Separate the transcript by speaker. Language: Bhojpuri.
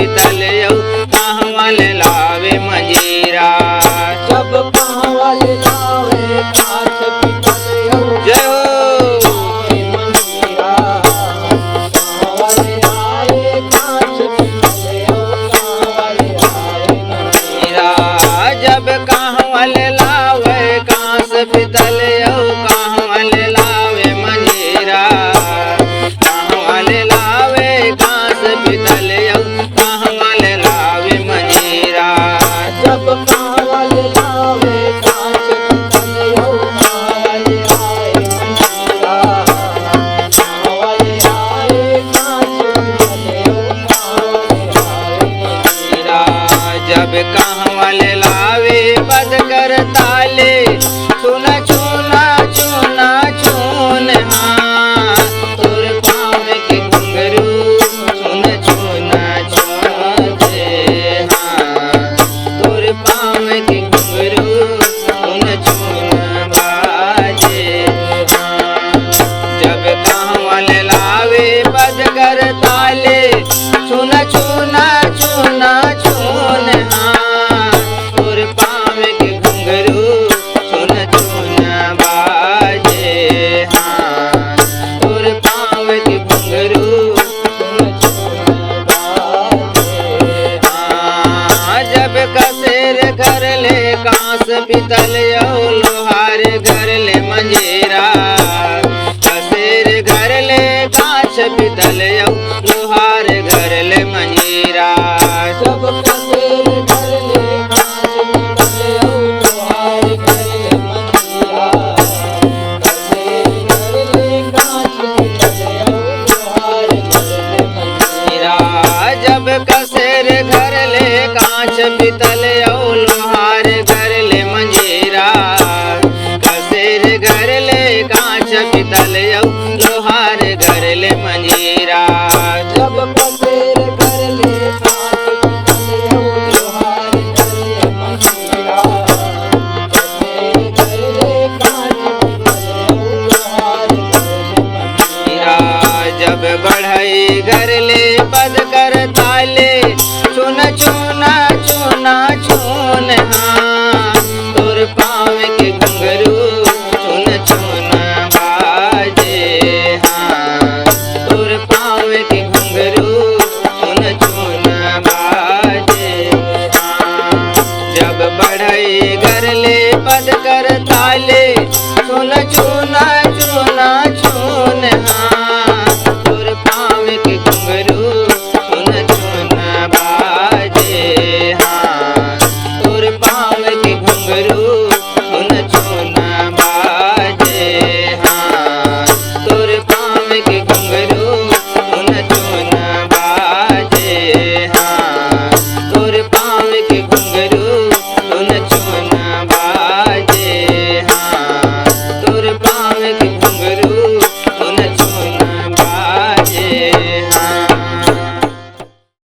Speaker 1: पीतल कहवा ले लावे मंजीरा।
Speaker 2: जब कहवा ले लावे कांच पीतल
Speaker 1: जय हो
Speaker 2: मंजीरा। कहवा ले आए कांच पीतल कहवा ले आए मंजीरा।
Speaker 1: जब कहवा ले लावे कांस पीतल कहवा ले लावे मंजीरा। कहवा ले लावे कांस पीतल कहवा ले लावे मंजीरा।
Speaker 2: जब कहवा ले लावे कांच पीतल कहवा ले आए मंजीरा। कहवा ले आए कांच पीतल कहवा ले आए मंजीरा।
Speaker 1: जब कहवा ले लावे बद कर ताले चूना चूना चूना चून हाँ तुर पाँव के घुंघरू चून चूना चून दे हाँ तुर पाँव के घुंघरू चून चून बाजे हाँ। जब कहवा ले लावे बद कर ताले चूना चूना चूना चून हाँ तुर पाँव के घुंघरू चून चून बाजे हाँ तुर पाँव के घुंघरू चून चून बाजे हाँ। जब कसेर घर ले कांस पीतल लोहार घर ले मंजीरा। कसेर घर ले कांच पीतल लोहार घर ले मंजीरा।
Speaker 2: जब कसेर घर ले कांच पीतल लोहार घर ले मंजीरा। कसेर घर ले कांच पीतल लोहार घर ले मंजीरा।
Speaker 1: जब कसेर घर ले कांच पीतल लोहार घर ले मंजीरा। कसेर घर ले कांच पीतल लोहार घर ले मंजीरा।
Speaker 2: जब कसेर घर ले कांच पीतल लोहार घर ले मंजीरा। कसेर घर ले कांच पीतल लोहार घर ले मंजीरा।
Speaker 1: जब बढ़ई घर ले